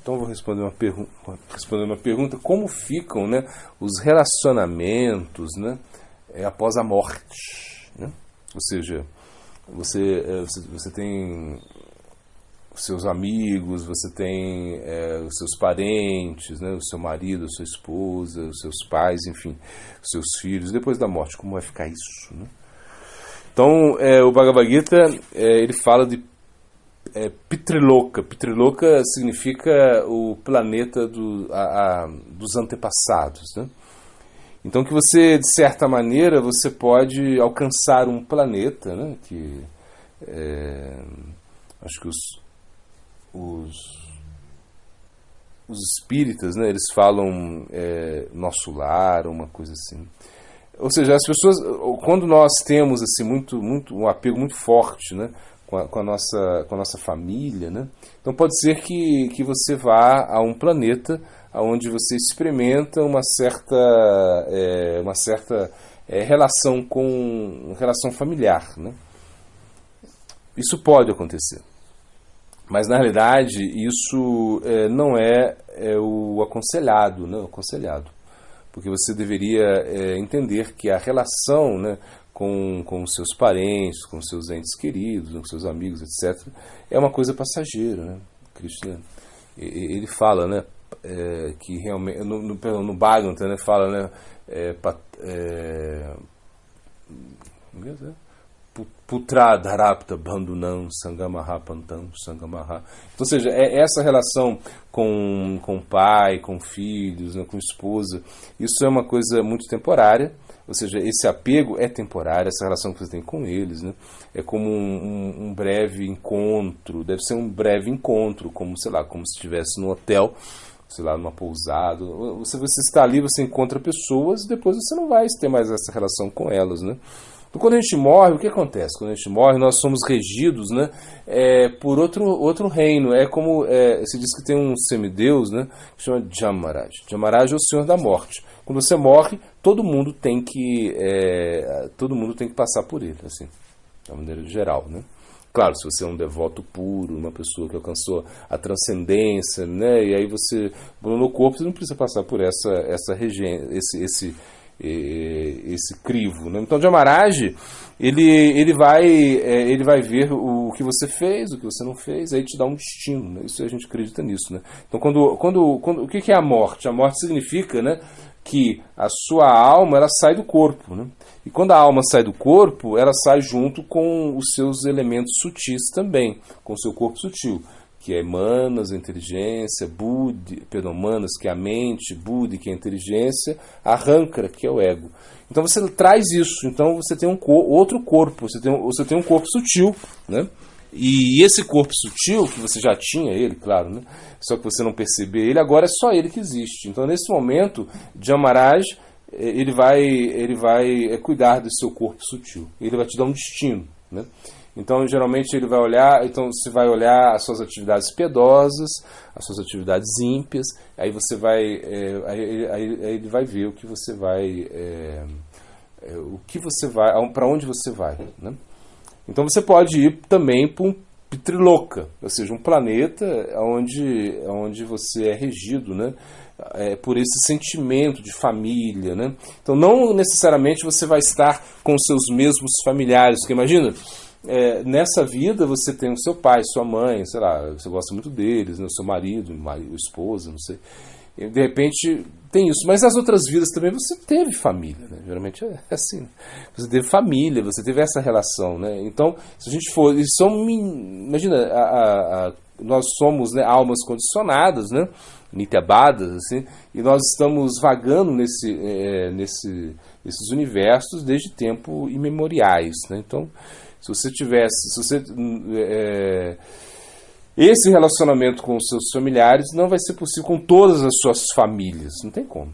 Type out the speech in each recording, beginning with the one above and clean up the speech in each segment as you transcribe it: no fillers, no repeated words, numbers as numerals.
Então vou responder uma pergunta: como ficam, né, os relacionamentos, né, após a morte, né? Ou seja, você tem os seus amigos, você tem os seus parentes, né, o seu marido, a sua esposa, os seus pais, enfim, os seus filhos, depois da morte, como vai ficar isso, né? Então, o Bhagavad Gita, ele fala de Pitriloka. Pitriloka significa o planeta dos antepassados, né? Então, que você, de certa maneira, você pode alcançar um planeta, né, que acho que os espíritas, né, eles falam nosso lar, uma coisa assim. Ou seja, as pessoas, quando nós temos assim, um apego muito forte, né, com a nossa família, né, então pode ser que você vá a um planeta onde você experimenta uma certa relação familiar, né? Isso pode acontecer. Mas, na realidade, isso não é o aconselhado, né? Porque você deveria entender que a relação, né, com os seus parentes, com os seus entes queridos, com os seus amigos, etc., é uma coisa passageira, né? Krishna, ele fala, né, que realmente, no Bhagavatam, né, fala, né, Putra dharapta bandunam sangamaha pantam sangamaha. Então, ou seja, essa relação com o pai, com filhos, né, com esposa, isso é uma coisa muito temporária. Ou seja, esse apego é temporário, essa relação que você tem com eles, né, é como um breve encontro, deve ser um breve encontro, como, sei lá, como se estivesse no hotel, sei lá, numa pousada. Você está ali, você encontra pessoas e depois você não vai ter mais essa relação com elas, né? Então, quando a gente morre, o que acontece? Quando a gente morre, nós somos regidos, né, por outro reino. É como se diz que tem um semideus, né, que chama Jamaraj. Jamaraj é o senhor da morte. Quando você morre, todo mundo tem que passar por ele, assim, de uma maneira geral, né? Claro, se você é um devoto puro, uma pessoa que alcançou a transcendência, né, e aí você no corpo, você não precisa passar por essa esse crivo, né? Então, Jamaraj, ele vai ver o que você fez, o que você não fez, aí te dá um destino, né? Isso a gente acredita nisso, né? Então, o que é a morte? A morte significa, né, que a sua alma, ela sai do corpo, né? E quando a alma sai do corpo, ela sai junto com os seus elementos sutis também, com o seu corpo sutil, que é manas, a inteligência, manas, que é a mente, buddhi, que é a inteligência, ahankara, que é o ego. Então você traz isso, então você tem outro corpo, você tem um corpo sutil, né? E esse corpo sutil, que você já tinha ele, claro, né? Só que você não percebeu ele, agora é só ele que existe. Então, nesse momento, Jamaraj, ele vai cuidar do seu corpo sutil. Ele vai te dar um destino, né? Então, geralmente, ele vai olhar, então você vai olhar as suas atividades piedosas, as suas atividades ímpias, aí você vai, aí ele vai ver o que você vai, para onde você vai, né? Então você pode ir também para um Pitriloka, ou seja, um planeta onde você é regido, né, por esse sentimento de família, né? Então não necessariamente você vai estar com os seus mesmos familiares, porque imagina, nessa vida você tem o seu pai, sua mãe, sei lá, você gosta muito deles, né, o seu marido, esposa, não sei. E, de repente tem isso, mas nas outras vidas também você teve família, né? Geralmente é assim, né? Você teve família, você teve essa relação, né? Então, se a gente for, imagina, nós somos, né, almas condicionadas, né, nityabadas, assim, e nós estamos vagando nesses universos desde tempo imemoriais, né? Então, esse relacionamento com os seus familiares não vai ser possível com todas as suas famílias. Não tem como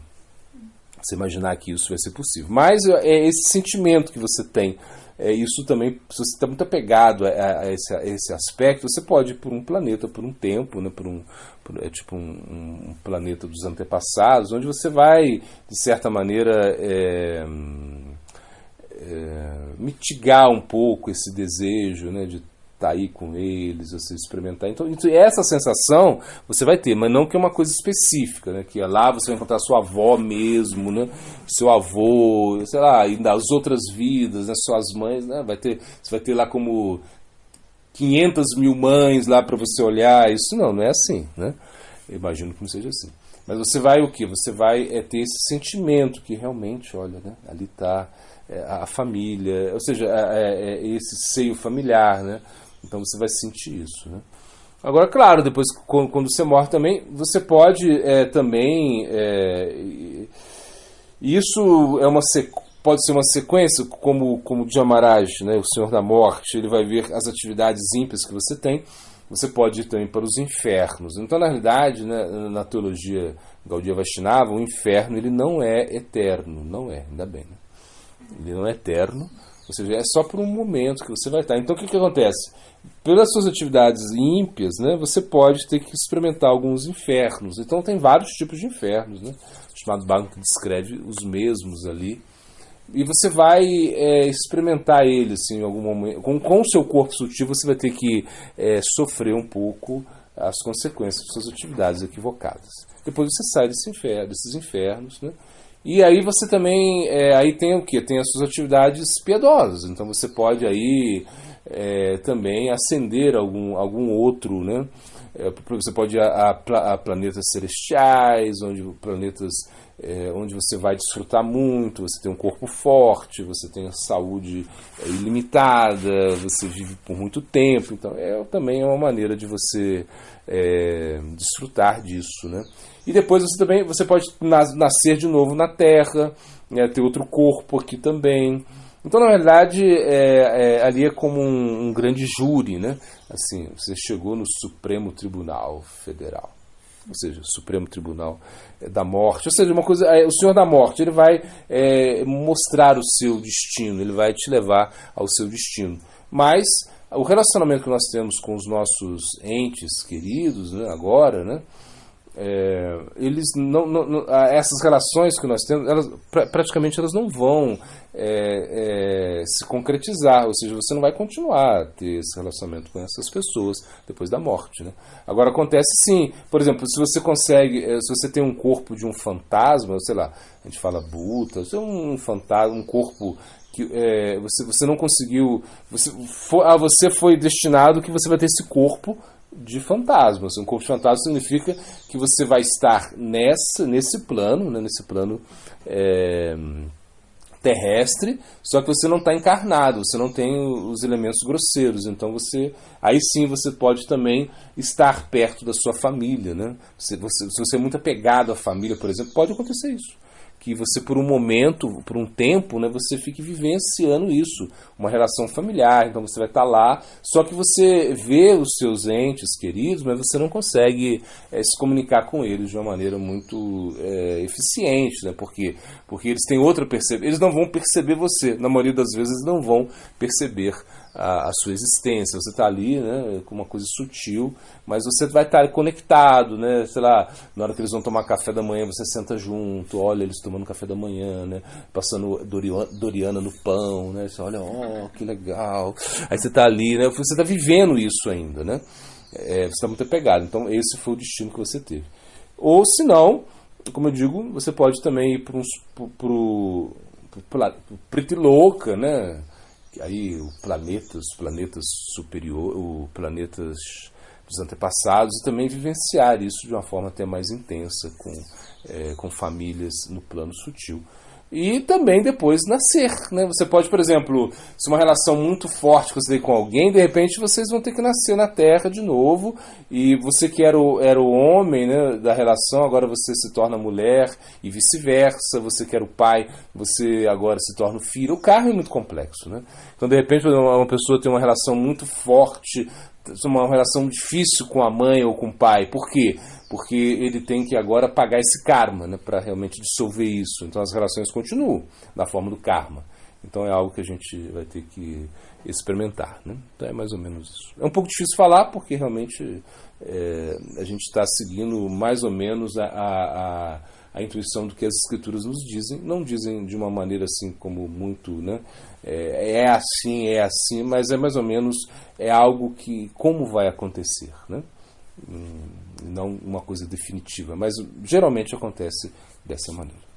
você imaginar que isso vai ser possível. Mas é esse sentimento que você tem. Isso também, se você está muito apegado a esse aspecto, você pode ir por um planeta por um tempo, né, tipo um planeta dos antepassados, onde você vai, de certa maneira, mitigar um pouco esse desejo, né, de estar aí com eles, você experimentar. Então, essa sensação você vai ter, mas não que é uma coisa específica, né? Que lá você vai encontrar sua avó mesmo, né? Seu avô, sei lá, e das outras vidas, né? Suas mães, né? Você vai ter lá como 500 mil mães lá para você olhar. Isso não é assim, né? Eu imagino que não seja assim. Mas você vai o quê? Você vai ter esse sentimento que realmente, olha, né? Ali está a família, ou seja, esse seio familiar, né? Então você vai sentir isso, né? Agora, claro, depois quando você morre também, você pode também... isso pode ser uma sequência, como Djamaraj, né, o Senhor da Morte, ele vai ver as atividades ímpias que você tem. Você pode ir também para os infernos. Então, na realidade, né, na teologia Gaudiya Vaishnava, o inferno ele não é eterno. Não é, ainda bem. Né? Ele não é eterno, ou seja, é só por um momento que você vai estar. Então, o que acontece? Pelas suas atividades ímpias, né, você pode ter que experimentar alguns infernos. Então, tem vários tipos de infernos. Né? O chamado Bhagavad descreve os mesmos ali. E você vai experimentar ele assim, em algum momento. Com o seu corpo sutil, você vai ter que sofrer um pouco as consequências de suas atividades equivocadas. Depois você sai desses infernos, né? E aí você também aí tem o quê? Tem as suas atividades piedosas. Então você pode aí também ascender algum outro, né? Você pode ir a planetas celestiais, onde você vai desfrutar muito, você tem um corpo forte, você tem saúde ilimitada, você vive por muito tempo. Então também é uma maneira de você desfrutar disso, né? E depois você pode nascer de novo na Terra, né, ter outro corpo aqui também. Então, na verdade, ali é como um grande júri, né? Assim, você chegou no Supremo Tribunal Federal, ou seja, Supremo Tribunal da Morte, ou seja, uma coisa, o Senhor da Morte, ele vai mostrar o seu destino, ele vai te levar ao seu destino. Mas o relacionamento que nós temos com os nossos entes queridos, né, agora, né? Eles essas relações que nós temos, praticamente elas não vão se concretizar, ou seja, você não vai continuar a ter esse relacionamento com essas pessoas depois da morte, né? Agora acontece sim, por exemplo, se você tem um corpo de um fantasma, sei lá, a gente fala Buda, um fantasma, um corpo que você não conseguiu, você foi destinado que você vai ter esse corpo de fantasma. Um corpo de fantasma significa que você vai estar nesse plano, né, nesse plano terrestre, só que você não está encarnado, você não tem os elementos grosseiros. Então aí sim você pode também estar perto da sua família, né? Se você é muito apegado à família, por exemplo, pode acontecer isso. Que você, por um momento, por um tempo, né, você fique vivenciando isso, uma relação familiar. Então você vai estar lá, só que você vê os seus entes queridos, mas você não consegue se comunicar com eles de uma maneira muito eficiente, né? Porque eles têm outra percepção, eles não vão perceber você, na maioria das vezes eles não vão perceber a sua existência. Você está ali, né, com uma coisa sutil, mas você vai estar conectado, né, sei lá, na hora que eles vão tomar café da manhã, você senta junto, olha eles tomando café da manhã, né, passando Doriana no pão, né, você olha, que legal, aí você está ali, né, você está vivendo isso ainda, né, você está muito apegado. Então esse foi o destino que você teve. Ou se não, como eu digo, você pode também ir para o Pritiloka, né, aí os planetas superiores, planetas dos antepassados, e também vivenciar isso de uma forma até mais intensa com famílias no plano sutil. E também depois nascer, né? Você pode, por exemplo, se uma relação muito forte que você tem com alguém, de repente vocês vão ter que nascer na Terra de novo, e você que era o homem, né, da relação, agora você se torna mulher, e vice-versa. Você que era o pai, você agora se torna o filho. O karma é muito complexo, né? Então, de repente, uma pessoa tem uma relação muito forte, uma relação difícil com a mãe ou com o pai. Por quê? Porque ele tem que agora pagar esse karma, né, para realmente dissolver isso. Então as relações continuam na forma do karma. Então é algo que a gente vai ter que experimentar, né? Então é mais ou menos isso. É um pouco difícil falar porque realmente a gente está seguindo mais ou menos a intuição do que as Escrituras nos dizem. Não dizem de uma maneira assim como muito, né? É assim, mas é mais ou menos algo que como vai acontecer, né? Não uma coisa definitiva, mas geralmente acontece dessa maneira.